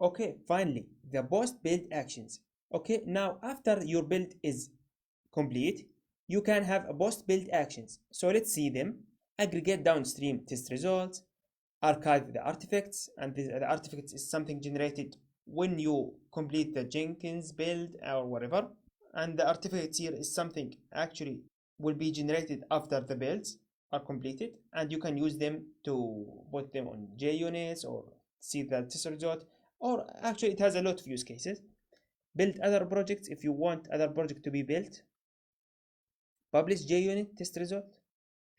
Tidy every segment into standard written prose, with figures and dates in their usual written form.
Okay, finally, the post build actions. Okay, now after your build is complete, you can have a post build actions. So let's see them. Aggregate downstream test results, archive the artifacts, and the artifacts is something generated when you complete the Jenkins build or whatever. And the artifacts here is something actually will be generated after the builds are completed, and you can use them to put them on JUnits or see the test result, or actually it has a lot of use cases. Build other projects if you want other project to be built. Publish JUnit test result.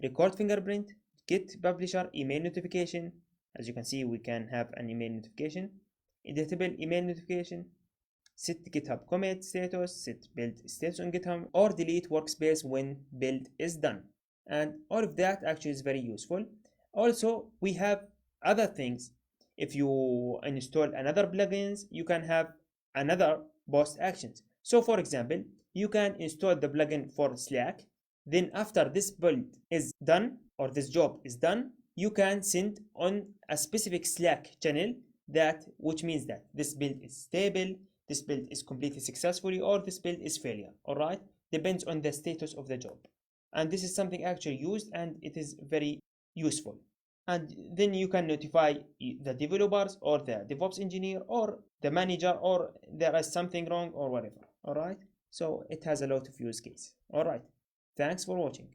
Record fingerprint. Git publisher email notification. As you can see, we can have an email notification. Editable email notification. Set GitHub commit status. Set build status on GitHub, or delete workspace when build is done. And all of that actually is very useful. Also, we have other things. If you install another plugins, you can have another post actions. So for example, you can install the plugin for Slack. Then after this build is done or this job is done, you can send on a specific Slack channel, that which means that this build is stable, this build is completed successfully, or this build is failure. All right, depends on the status of the job. And this is something actually used, and it is very useful. And then you can notify the developers or the DevOps engineer or the manager, or there is something wrong or whatever. All right, so it has a lot of use case. All right, thanks for watching.